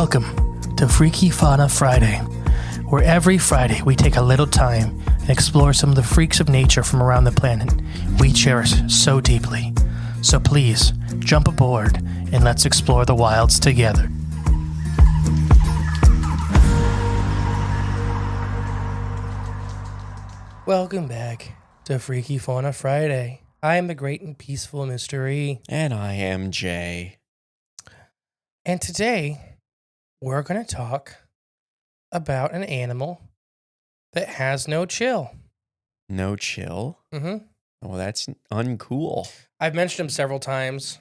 Welcome to Freaky Fauna Friday, where every Friday we take a little time and explore some of the freaks of nature from around the planet we cherish so deeply. So please, jump aboard and let's explore the wilds together. Welcome back to Freaky Fauna Friday. I am the great and peaceful Mystery. And I am Jay. And today, we're going to talk about an animal that has no chill. No chill? Mm-hmm. Well, that's uncool. I've mentioned him several times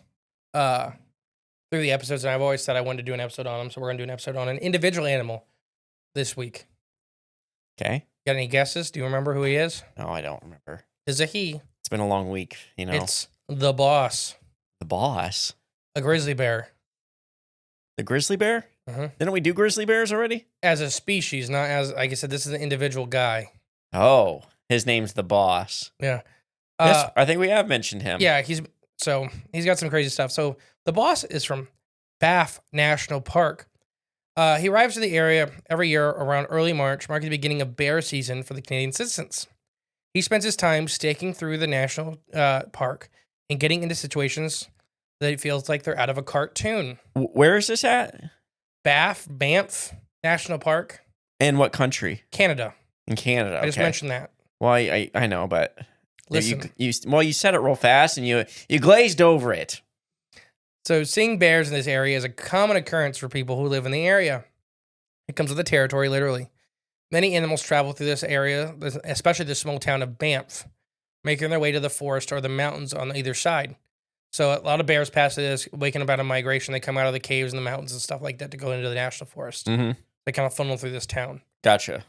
through the episodes, and I've always said I wanted to do an episode on him, so we're going to do an episode on an individual animal this week. Okay. Got any guesses? Do you remember who he is? No, I don't remember. It's a he. It's been a long week, you know. It's the boss. The boss? A grizzly bear. The grizzly bear? Mm-hmm. Didn't we do grizzly bears already? As a species, not as, like I said, this is an individual guy. Oh, his name's the boss. Yeah. Yes, I think we have mentioned him. Yeah, he's got some crazy stuff. So the boss is from Banff National Park. He arrives to the area every year around early March, marking the beginning of bear season for the Canadian citizens. He spends his time staking through the national park and getting into situations that it feels like they're out of a cartoon. Where is this at? Banff National Park. In what country? Canada. In Canada, okay. I just mentioned that. Well, I know, but... Listen. You said it real fast, and you glazed over it. So seeing bears in this area is a common occurrence for people who live in the area. It comes with the territory, literally. Many animals travel through this area, especially the small town of Banff, making their way to the forest or the mountains on either side. So a lot of bears pass this, waking up out of migration. They come out of the caves and the mountains and stuff like that to go into the national forest. Mm-hmm. They kind of funnel through this town. Gotcha.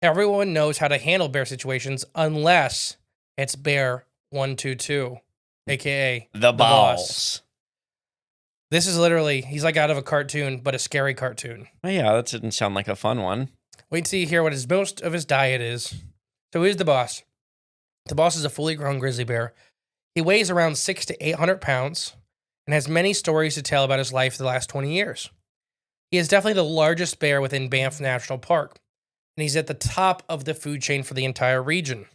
Everyone knows how to handle bear situations unless it's Bear 122, a.k.a. The boss. This is literally, he's like out of a cartoon, but a scary cartoon. Oh, yeah, that didn't sound like a fun one. Wait till you hear what most of his diet is. So here's the boss. The boss is a fully grown grizzly bear. He weighs around 600 to 800 pounds and has many stories to tell about his life the last 20 years. He is definitely the largest bear within Banff National Park, and he's at the top of the food chain for the entire region.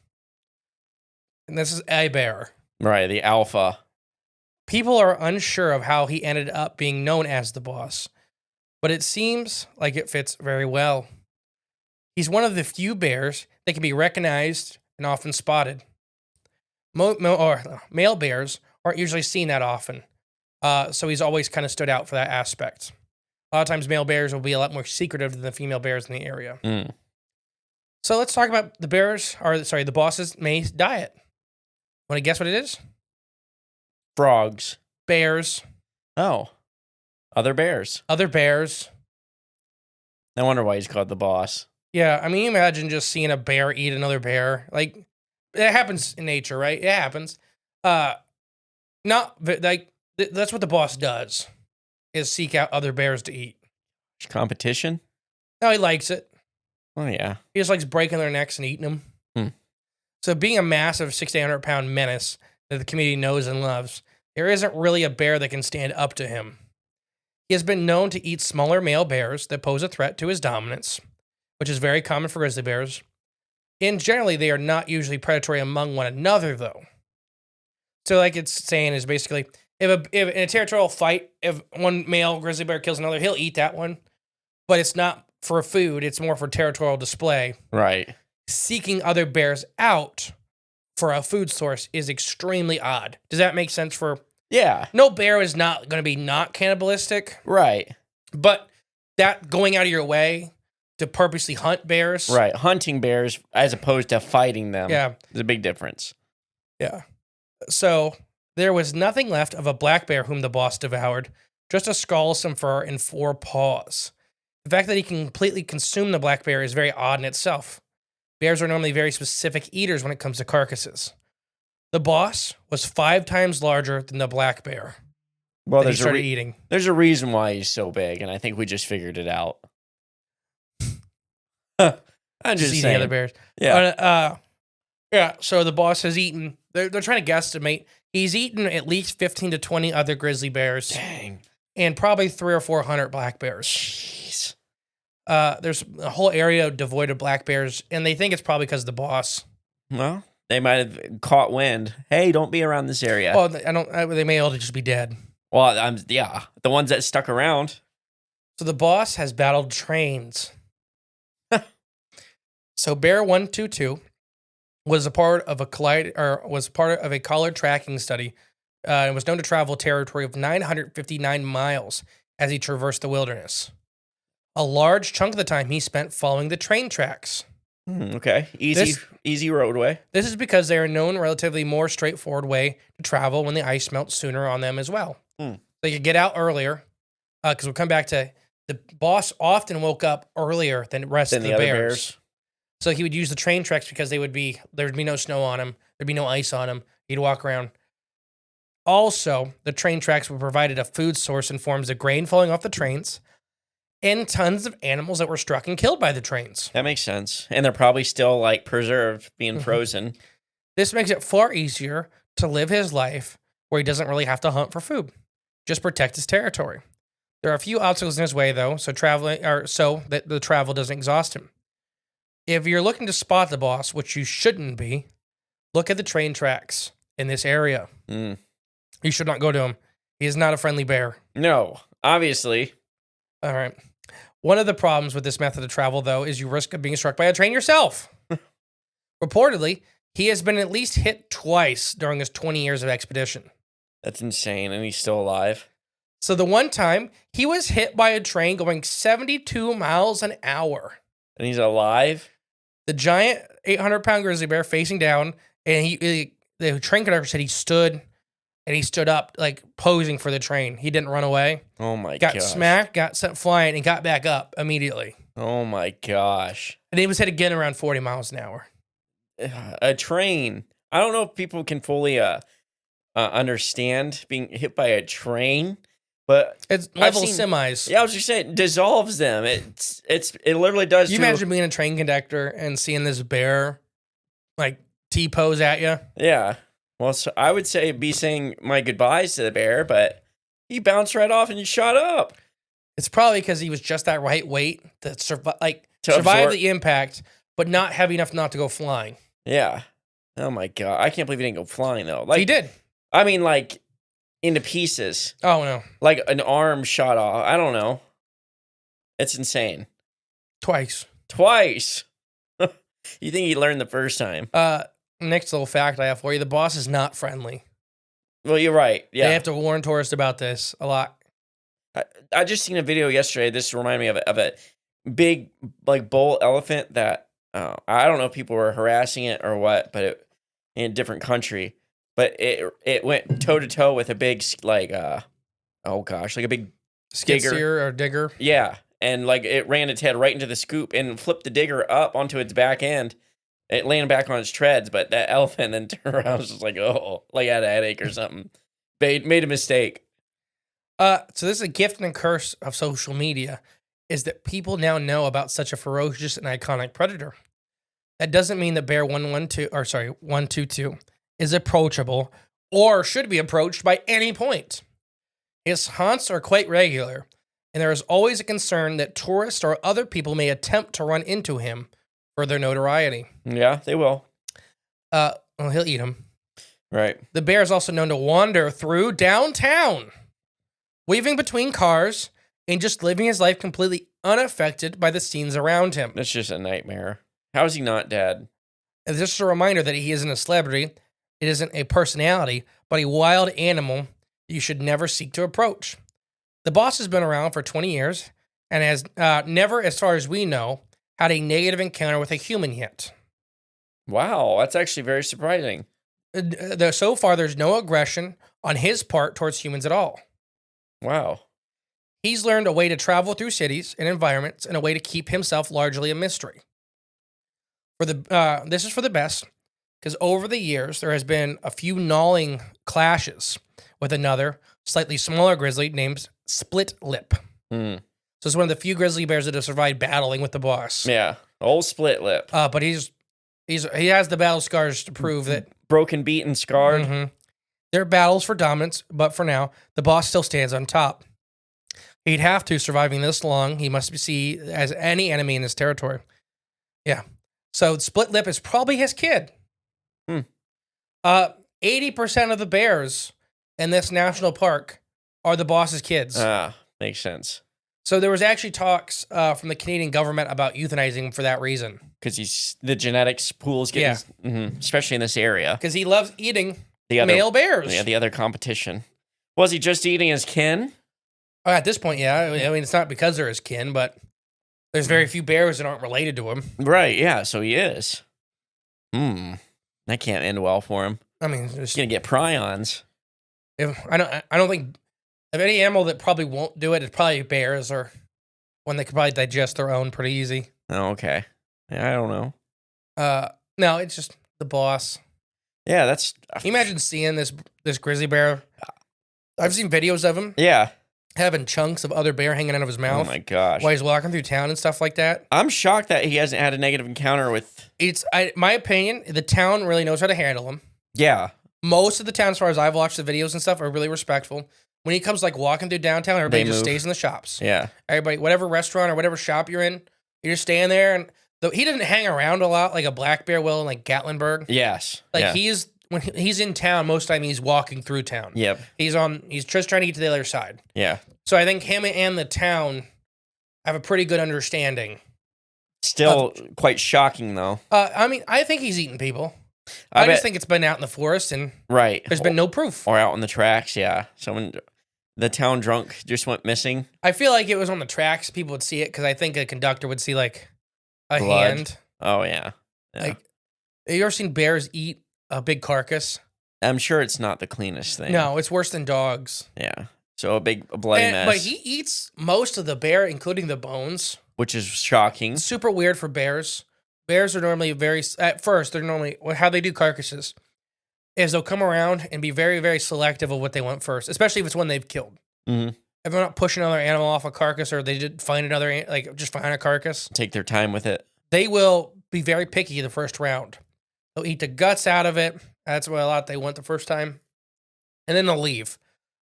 And this is a bear. Right, the alpha. People are unsure of how he ended up being known as the boss, but it seems like it fits very well. He's one of the few bears that can be recognized and often spotted. Male bears aren't usually seen that often, so he's always kind of stood out for that aspect. A lot of times male bears will be a lot more secretive than the female bears in the area. Mm. So let's talk about the boss's main diet. Want to guess what it is? Frogs. Bears. Oh. Other bears. Other bears. No wonder why he's called the boss. Yeah, I mean, imagine just seeing a bear eat another bear. Like, it happens in nature, right? It happens. That's what the boss does, is seek out other bears to eat. Competition? No, he likes it. Oh, yeah. He just likes breaking their necks and eating them. Hmm. So being a massive 600-pound menace that the community knows and loves, there isn't really a bear that can stand up to him. He has been known to eat smaller male bears that pose a threat to his dominance, which is very common for grizzly bears. And generally, they are not usually predatory among one another, though. So like it's saying is basically, if in a territorial fight, if one male grizzly bear kills another, he'll eat that one. But it's not for food, it's more for territorial display. Right. Seeking other bears out for a food source is extremely odd. Does that make sense for... Yeah. No bear is not going to be not cannibalistic. Right. But that going out of your way to purposely hunt bears. Right. Hunting bears as opposed to fighting them. Yeah. There's a big difference. Yeah. So there was nothing left of a black bear whom the boss devoured, just a skull, some fur, and 4 paws. The fact that he can completely consume the black bear is very odd in itself. Bears are normally very specific eaters when it comes to carcasses. The boss was 5 times larger than the black bear. Well, there's a reason why he's so big, and I think we just figured it out. I'm just saying. The other bears. Yeah. Yeah. So the boss has eaten. They're trying to guesstimate. He's eaten at least 15 to 20 other grizzly bears. Dang. and probably 300 or 400 black bears. Jeez. There's a whole area devoid of black bears, and they think it's probably because of the boss. Well, they might have caught wind. Hey, don't be around this area. Well, they may all just be dead. Well, the ones that stuck around. So the boss has battled trains. So Bear 122 was part of a collared tracking study, and was known to travel a territory of 959 miles as he traversed the wilderness. A large chunk of the time he spent following the train tracks. Okay, easy roadway. This is because they are known relatively more straightforward way to travel when the ice melts sooner on them as well. They could get out earlier, because we'll come back to the boss often woke up earlier than the rest of the other bears. So he would use the train tracks because there would be no snow on him, there'd be no ice on him. He'd walk around. Also, the train tracks were provided a food source in forms of grain falling off the trains and tons of animals that were struck and killed by the trains. That makes sense. And they're probably still like preserved, being frozen. This makes it far easier to live his life where he doesn't really have to hunt for food. Just protect his territory. There are a few obstacles in his way, though, so that the travel doesn't exhaust him. If you're looking to spot the boss, which you shouldn't be, look at the train tracks in this area. You should not go to him. He is not a friendly bear. No, obviously. All right. One of the problems with this method of travel, though, is you risk of being struck by a train yourself. Reportedly, he has been at least hit twice during his 20 years of expedition. That's insane, and he's still alive. So the one time, he was hit by a train going 72 miles an hour. And he's alive? The giant 800-pound grizzly bear facing down, and the train conductor said he stood up, like, posing for the train. He didn't run away. Oh, my gosh. Got smacked, got sent flying, and got back up immediately. Oh, my gosh. And he was hit again around 40 miles an hour. A train. I don't know if people can fully understand being hit by a train, but it's level semis. Yeah, I was just saying, it dissolves them. It literally does. You imagine being a train conductor and seeing this bear, like, T-pose at you? Yeah. Well, so I would say be saying my goodbyes to the bear, but he bounced right off and you shot up. It's probably because he was just that right weight to survive the impact, but not heavy enough not to go flying. Yeah. Oh my God. I can't believe he didn't go flying though. Like, he did. I mean, like, into pieces. Oh no. Like an arm shot off. I don't know. It's insane. Twice. You think he learned the first time? Next little fact I have for you: the boss is not friendly. Well, you're right. Yeah, they have to warn tourists about this a lot. I just seen a video yesterday. This reminded me of a big, like, bull elephant that I don't know if people were harassing it or what, but in a different country. But it went toe to toe with a big, like, like a big skid steer or digger. Yeah, and like it ran its head right into the scoop and flipped the digger up onto its back end. It landed back on its treads, but that elephant then turned around and was just like, oh, like had a headache or something. Made a mistake. So this is a gift and a curse of social media, is that people now know about such a ferocious and iconic predator. That doesn't mean that Bear 122 is approachable or should be approached by any point. His haunts are quite regular, and there is always a concern that tourists or other people may attempt to run into him for their notoriety. Yeah, they will. Well, he'll eat them. Right. The bear is also known to wander through downtown, weaving between cars and just living his life completely unaffected by the scenes around him. That's just a nightmare. How is he not dead? And just a reminder that he isn't a celebrity, it isn't a personality, but a wild animal you should never seek to approach. The boss has been around for 20 years and has never, as far as we know, had a negative encounter with a human yet. Wow, that's actually very surprising. So far, there's no aggression on his part towards humans at all. Wow. He's learned a way to travel through cities and environments and a way to keep himself largely a mystery. This is for the best, because over the years, there has been a few gnawing clashes with another, slightly smaller grizzly named Split Lip. So it's one of the few grizzly bears that have survived battling with the boss. Yeah, old Split Lip. But he has the battle scars to prove that. Broken, beaten, scarred. There are battles for dominance, but for now, the boss still stands on top. He'd have to, surviving this long. He must be seen as any enemy in his territory. Yeah. So split lip is probably his kid. Hmm. 80% of the bears in this national park are the boss's kids. Makes sense. So there was actually talks from the Canadian government about euthanizing him for that reason. Because the genetics pool is getting, especially in this area. Because he loves eating The other male bears. Yeah, the other competition. Was he just eating his kin? At this point, yeah. I mean, it's not because they're his kin, but there's very few bears that aren't related to him. Right, yeah, so he is. That can't end well for him. I mean, He's going to get prions. I don't think of any animal that probably won't do it. It's probably bears, or one that could probably digest their own pretty easy. Oh, okay. Yeah, I don't know. No, it's just the boss. Yeah, that's... Can you imagine seeing this grizzly bear? I've seen videos of him. Yeah. Having chunks of other bear hanging out of his mouth. Oh my gosh. While he's walking through town and stuff like that. I'm shocked that he hasn't had a negative encounter with... My opinion, the town really knows how to handle him. Yeah. Most of the town, as far as I've watched the videos and stuff, are really respectful. When he comes like walking through downtown, everybody just stays in the shops. Yeah. Everybody, whatever restaurant or whatever shop you're in, you're just staying there. And he doesn't hang around a lot like a black bear will in like Gatlinburg. Yes. Like when he's in town, most of the time he's walking through town. Yep. He's just trying to get to the other side. Yeah. So I think him and the town have a pretty good understanding. Still quite shocking though. I mean, I think he's eating people. I just think it's been out in the forest and there's been no proof. Or out on the tracks, yeah. The town drunk just went missing. I feel like it was on the tracks. People would see it because I think a conductor would see like a Blood. hand. Oh, yeah. Like, have you ever seen bears eat a big carcass? I'm sure it's not the cleanest thing. No, it's worse than dogs. Yeah. So a bloody mess. But he eats most of the bear, including the bones. Which is shocking. It's super weird for bears. Bears are normally how they do carcasses is they'll come around and be very, very selective of what they want first, especially if it's one they've killed. Mm-hmm. If they're not pushing another animal off a carcass or they did find another, like just find a carcass. Take their time with it. They will be very picky the first round. They'll eat the guts out of it. That's what a lot they want the first time. And then they'll leave.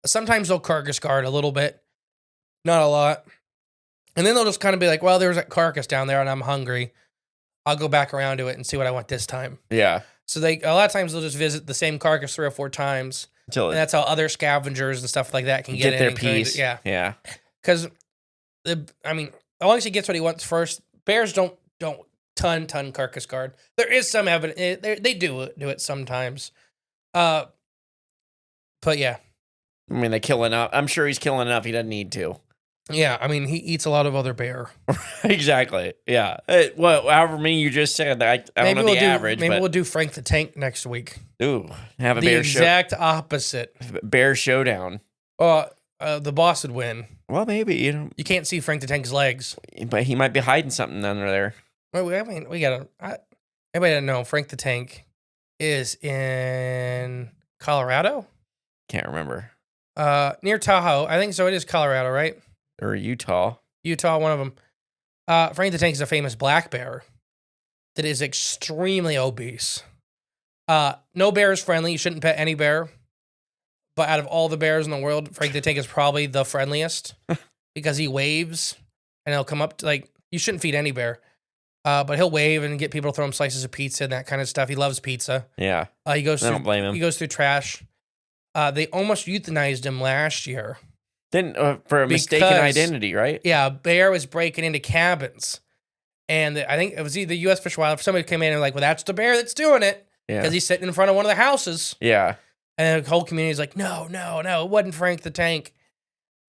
Sometimes they'll carcass guard a little bit. Not a lot. And then they'll just kind of be like, well, there's a carcass down there and I'm hungry. I'll go back around to it and see what I want this time. Yeah. So a lot of times they'll just visit the same carcass 3 or 4 times. And that's how other scavengers and stuff like that can get their piece. Yeah. Yeah. Because, as long as he gets what he wants first, bears don't ton carcass guard. There is some evidence. They do it sometimes. But yeah. I mean, they kill enough. I'm sure he's killing enough. He doesn't need to. Yeah, I mean, he eats a lot of other bear. Exactly. Yeah. However many you just said, I don't know the average. Maybe we'll do Frank the Tank next week. Ooh, have a bear show. The exact opposite. Bear showdown. The boss would win. Well, maybe you can't see Frank the Tank's legs, but he might be hiding something under there. Well, we gotta. Everybody doesn't know Frank the Tank is in Colorado. Can't remember. Near Tahoe, I think so. It is Colorado, right? Or Utah, one of them. Frank the Tank is a famous black bear that is extremely obese. No bear is friendly. You shouldn't pet any bear. But out of all the bears in the world, Frank the Tank is probably the friendliest because he waves and he'll come up to, you shouldn't feed any bear. But he'll wave and get people to throw him slices of pizza and that kind of stuff. He loves pizza. Yeah. I don't blame him. He goes through trash. They almost euthanized him last year. For a mistaken identity, right? Yeah, a bear was breaking into cabins. And I think it was either U.S. Fish and Wildlife. Somebody came in and well, that's the bear that's doing it. Yeah. Because he's sitting in front of one of the houses. Yeah. And the whole community is like, no, it wasn't Frank the Tank.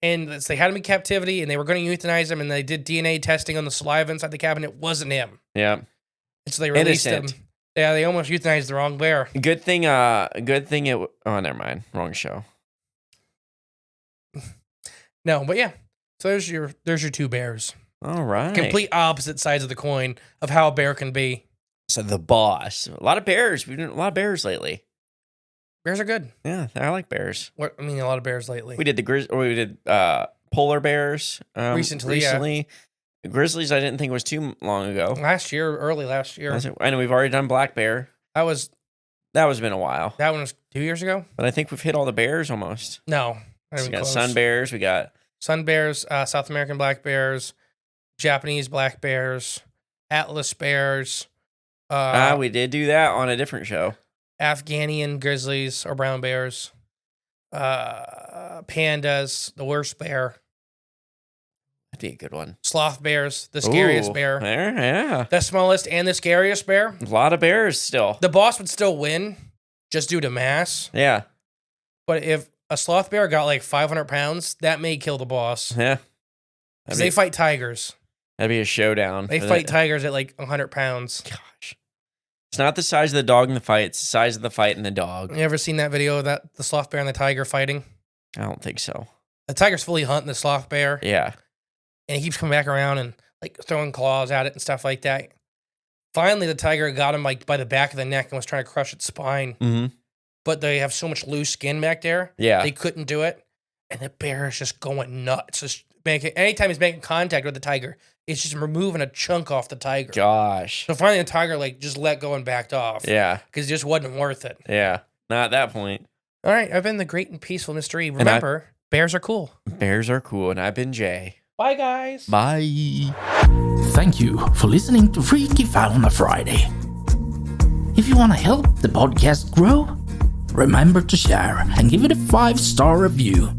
And they had him in captivity, and they were going to euthanize him, and they did DNA testing on the saliva inside the cabin. It wasn't him. Yeah. And so they released him. Yeah, they almost euthanized the wrong bear. Good thing it... Oh, never mind. Wrong show. No, but yeah. So there's your 2 bears. All right. Complete opposite sides of the coin of how a bear can be. So the boss. A lot of bears. We've done a lot of bears lately. Bears are good. Yeah, I like bears. A lot of bears lately. We did polar bears recently. Yeah. Grizzlies, I didn't think was too long ago. Early last year. I know we've already done black bear. That was been a while. That one was 2 years ago. But I think we've hit all the bears almost. No. So we got sun bears. We got sun bears, South American black bears, Japanese black bears, Atlas bears, We did do that on a different show. Afghanian grizzlies or brown bears, pandas, the worst bear, That'd be a good one. sloth bears, the scariest Ooh, bear, there, yeah. the smallest and the scariest bear. A lot of bears still. The boss would still win just due to mass. Yeah. But if a sloth bear got like 500 pounds, that may kill the boss. Yeah. Because they fight tigers. That'd be a showdown. They fight tigers at like 100 pounds. Gosh. It's not the size of the dog in the fight. It's the size of the fight in the dog. You ever seen that video of the sloth bear and the tiger fighting? I don't think so. The tiger's fully hunting the sloth bear. Yeah. And he keeps coming back around and like throwing claws at it and stuff like that. Finally, the tiger got him like by the back of the neck and was trying to crush its spine. Mm-hmm. But they have so much loose skin back there. Yeah. They couldn't do it. And the bear is just going nuts. Just anytime he's making contact with the tiger, it's just removing a chunk off the tiger. Gosh. So finally the tiger like just let go and backed off. Yeah. Because it just wasn't worth it. Yeah. Not at that point. All right. I've been the great and peaceful Mr. E. Remember, bears are cool. Bears are cool. And I've been Jay. Bye, guys. Bye. Thank you for listening to Freaky Fauna Friday. If you want to help the podcast grow, remember to share and give it a 5-star review.